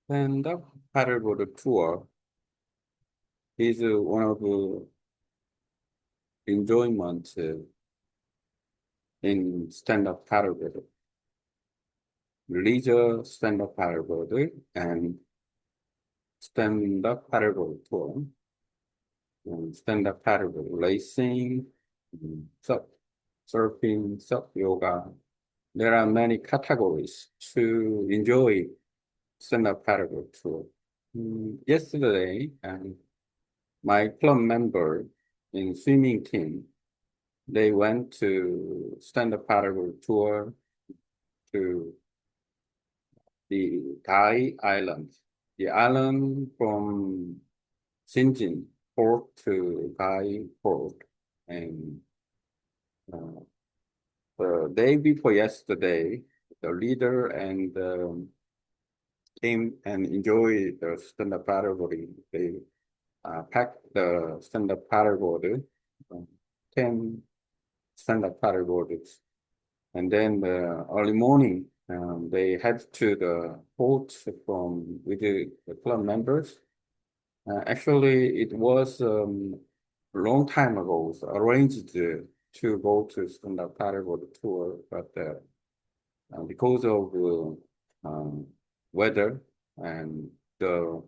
stand-up paddleboard tour is one of the enjoyment in stand-up paddleboard. Leisure stand-up paddleboard and stand-up paddleboard tour, and stand-up paddleboard racing, surf, surfing, surf yoga. There are many categories to enjoy stand-up paddleboard tour. Yesterday, my club member in swimming team, they went to stand-up paddleboard tour to the Thai island. The island from Sinjin Port to Thai Port. And uh, the day before yesterday, the leader and came and enjoyed the stand-up paddleboarding. They packed the stand-up paddleboard, 10 stand-up paddleboards. And then early morning, they head to the port from with the club members. Actually, it was a long time ago arranged to go to stand-up paddleboard tour, but because of weather and the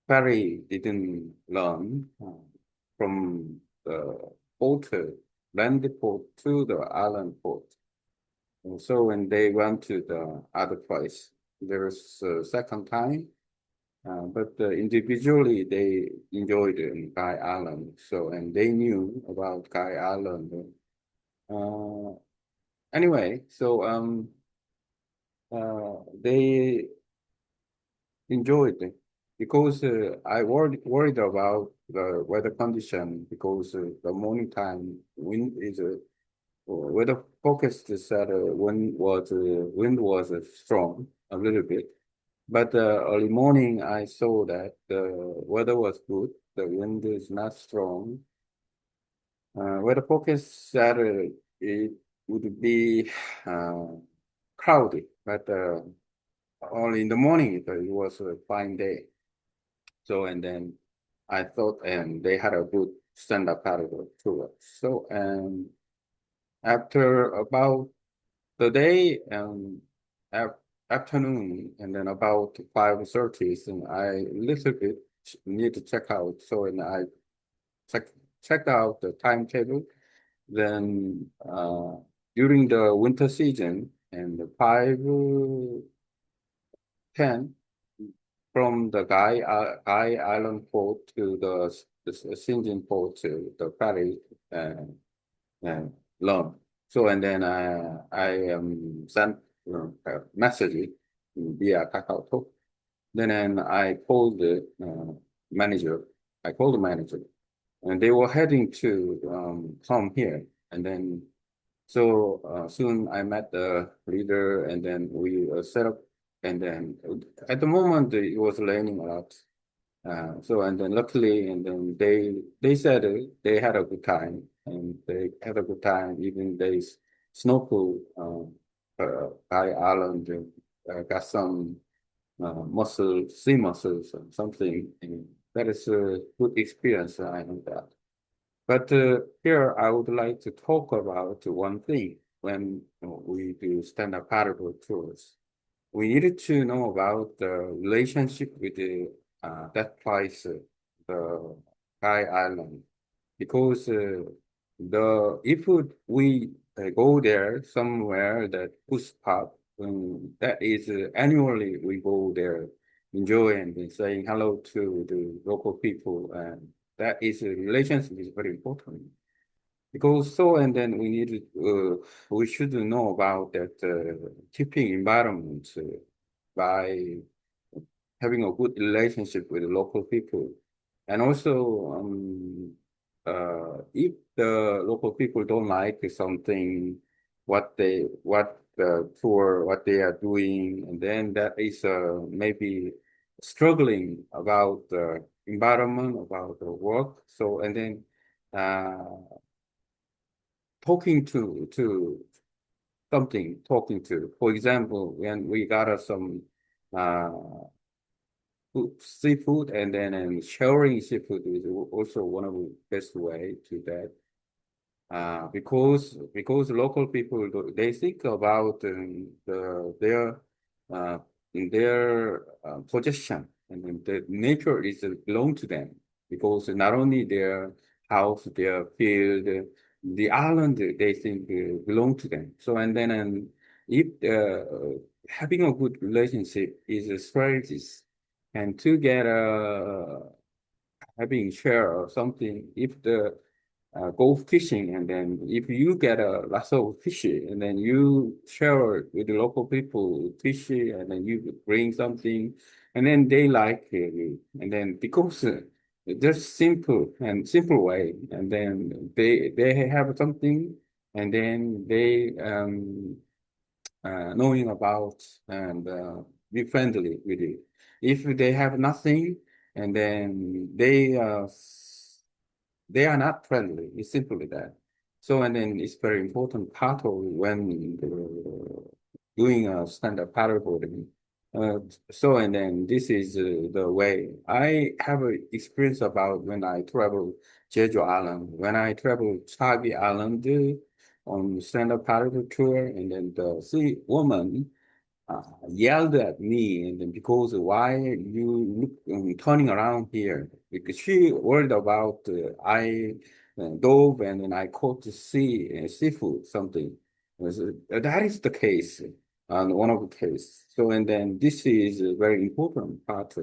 ferry didn't run from the port, land port to the island port. And so when they went to the other place, there was a second time, but individually they enjoyed in Guy Island. So, and they knew about Guy Island. Uh, anyway, so they enjoyed it because I worried about the weather condition because the morning time wind is weather forecast said wind was strong a little bit, but early morning I saw that the weather was good. The wind is not strong. Weather forecast said it would be uh, cloudy, but only in the morning it was a fine day. So and then I thought, and they had a good stand-up paddle tour. So and after about the day af afternoon, and then about 5:30, and I little bit need to check out. So and I check checked out the timetable. Then during the winter season and the 5:10 from the Guy Island port to the Sinjin port to the ferry uh, loan. So and then I sent a message via KakaoTalk. Then I called the manager. I called the manager, and they were heading to come here. And then so soon I met the leader, and then we set up. And then at the moment it was raining a lot. So and then luckily, and then they said they had a good time, and they had a good time. Even they snorkel by island, got some sea mussels and something. And that is a good experience. I know that. But here I would like to talk about one thing when we do stand-up paddleboard tours. We needed to know about the relationship with that place, the Thai island, because the if we go there somewhere that push pop, that is annually we go there, enjoy and be saying hello to the local people, and that is a relationship is very important. Because so, and then we should know about that keeping environment by having a good relationship with the local people. And also, if the local people don't like something, what the tour, what they are doing, and then that is maybe struggling about the environment, about the work. So, and then talking to something, talking to, for example, when we got some uh, seafood, and then and sharing seafood is also one of the best way to that. Because local people they think about uh, their possession, and then the nature is belong to them, because not only their house, their field, the island they think belong to them. So and then and if having a good relationship is a strategy, and to get having share or something, if the go fishing, and then if you get a lot of fish, and then you share it with the local people fish, and then you bring something, and then they like you, and then because just simple way, and then they have something, and then they knowing about, and be friendly with you. If they have nothing, and then they are not friendly. It's simply that. So, and then it's very important part of when doing a stand-up paddleboarding. Uh, so, and then this is the way I have a experience about when I travel Jeju Island. When I travel Chabi Island on stand-up paddleboard tour, and then the sea woman yelled at me, and then because why you look turning around here, because she worried about I dove, and then I caught the seafood something. That is the case, one of the case. So and then this is a very important part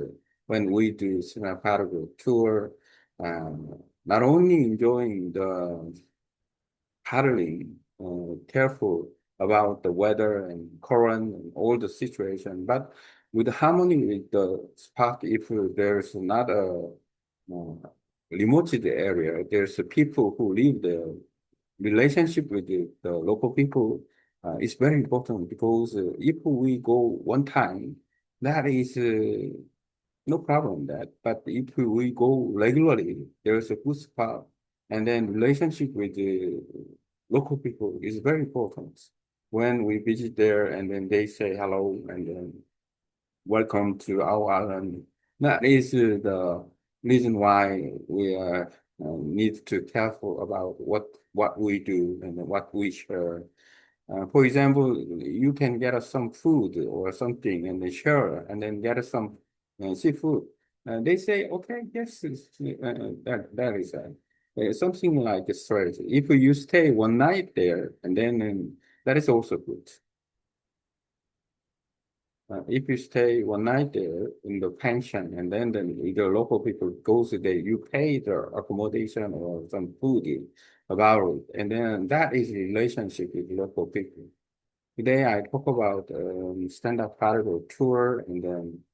when we do Sinaparago tour. Not only enjoying the paddling, careful about the weather and current and all the situation, but with harmony with the spot, if there's not a remote area, there's people who live the relationship with the local people is very important, because if we go one time, that is no problem that. But if we go regularly, there's a good spot, and then relationship with the local people is very important. When we visit there, and then they say hello, and then welcome to our island. That is the reason why we need to careful about what we do and what we share. For example, you can get us some food or something, and they share, and then get us some seafood. They say, okay, yes, that is something like a strategy. If you stay one night there, and then that is also good. If you stay one night there in the pension, and then the local people goes there, you pay their accommodation or some food about it, and then that is relationship with local people. Today I talk about stand-up paddle tour, and then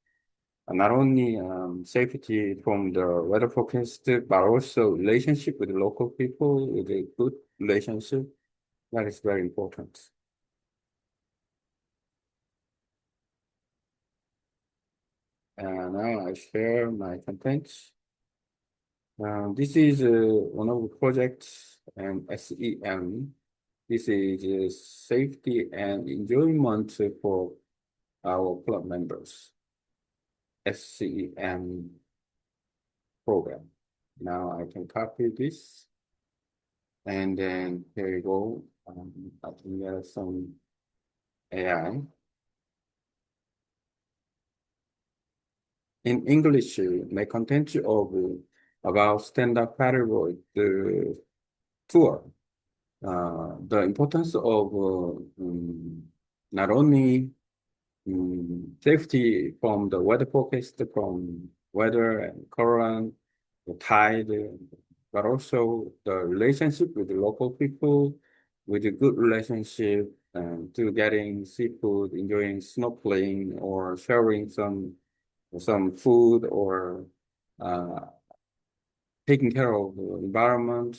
not only safety from the weather forecast, but also relationship with the local people, with a good relationship. That is very important. And now I share my contents. This is one of the projects, and SEM. This is safety and enjoyment for our club members. SCEM program. Now I can copy this, and then here you go. I can get some AI. In English, my content of about stand-up paddleboard the tour. The importance of not only safety from the weather forecast, from weather and current, the tide, but also the relationship with the local people, with a good relationship, to getting seafood, enjoying snorkeling, or sharing some food, or uh, taking care of the environment,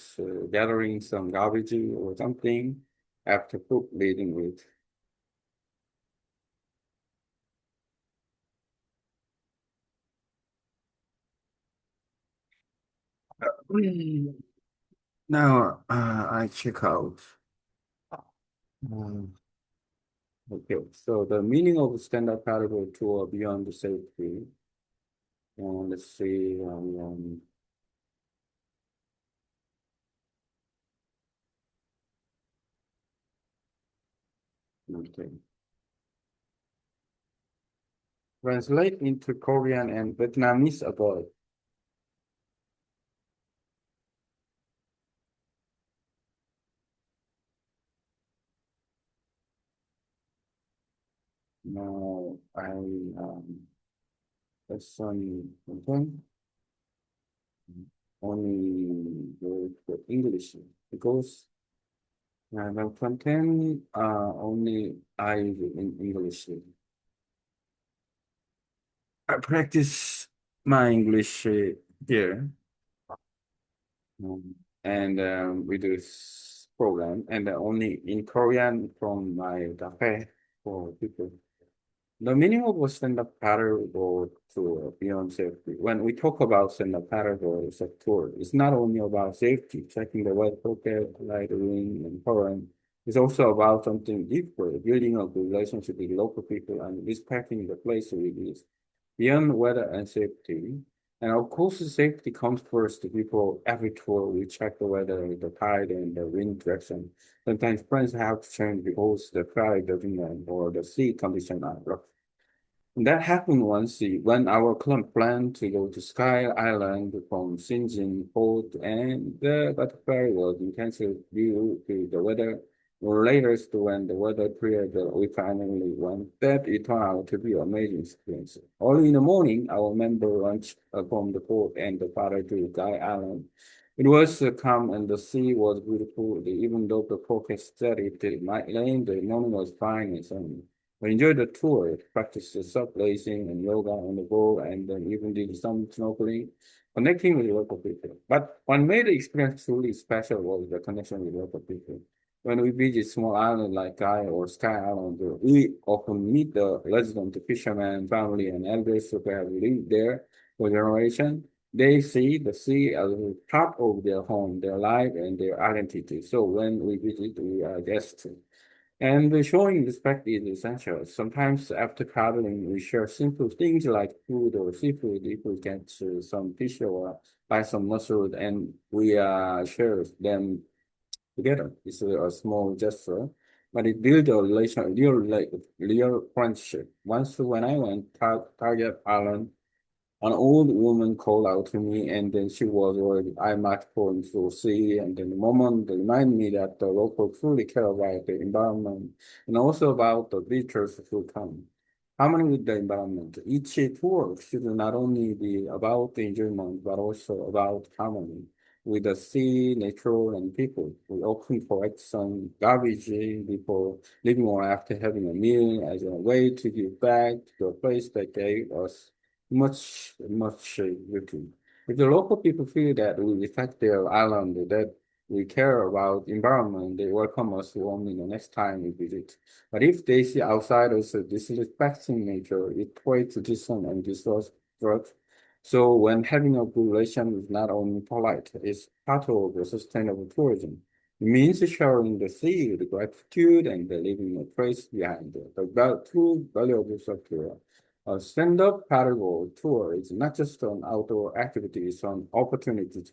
gathering some garbage or something after cook leading with. Now I check out. Um, okay, so the meaning of stand-up paddleboard tour beyond the safety. And let's see. Okay. Translate into Korean and Vietnamese about. Now I lesson okay. Only the English because the content only I in English. I practice my English here and with this program and only in Korean from my cafe for people. The meaning of a stand-up paddleboard tour beyond safety. When we talk about stand-up paddleboard as a tour, it's not only about safety, checking the weather forecast, light, wind, and current. It's also about something deeper, building a good relationship with local people and respecting the place we live. Beyond weather and safety, and of course, safety comes first. Before every tour, we check the weather, the tide, and the wind direction. Sometimes plans have to change because the tide doesn't know or the sea condition are rough. That happened once when our club planned to go to Sky Island from Sinjin Port and but ferry was canceled due to the weather. Or later, when the weather cleared, we finally went. That it turned out to be an amazing experience. Early in the morning, our member launched from the port and the father to Sky Island. It was calm and the sea was beautiful. Even though the forecast said it might rain, the morning was fine and sunny. I enjoyed the tour, practiced the sublacing and yoga on the boat, and then even did some snorkeling, connecting with local people. But what made the experience truly special was the connection with local people. When we visit small islands like Guy or Sky Island, we often meet the resident fishermen, family, and elders who have lived there for generations. They see the sea as a part of their home, their life, and their identity. So when we visit, we are guests. And showing respect is essential. Sometimes after traveling, we share simple things like food or seafood. If we get some fish or buy some mussels, and we share them together. It's a small gesture, but it builds a relation, real friendship. Once when I went Target Island, an old woman called out to me, and then she was worried I might fall into the sea. And then the moment reminded me that the locals truly care about the environment and also about the visitors who come. Harmony with the environment. Each tour should not only be about the enjoyment, but also about harmony with the sea, nature, and people. We often collect some garbage before leaving or after having a meal as a way to give back to the place that gave us much looking. If the local people feel that we respect their island, that we care about environment, they welcome us warmly the next time we visit. But if they see outsiders disrespecting nature, it creates distance and distrust. So when having a good relation is not only polite, it's part of the sustainable tourism. It means sharing the sea, the gratitude, and the leaving a trace behind the two valuables of tourism. A stand-up paddleboard tour is not just an outdoor activity, it's an opportunity to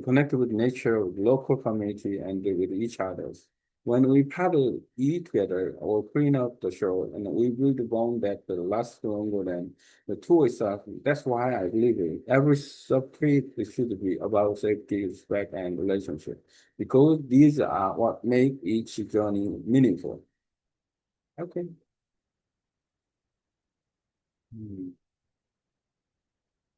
connect with nature, with local community, and with each others. When we paddle, eat together, or clean up the shore, and we build a bond that will last longer than the tour itself. That's why I believe it. Every sub-trip should be about safety, respect, and relationship, because these are what make each journey meaningful. Okay.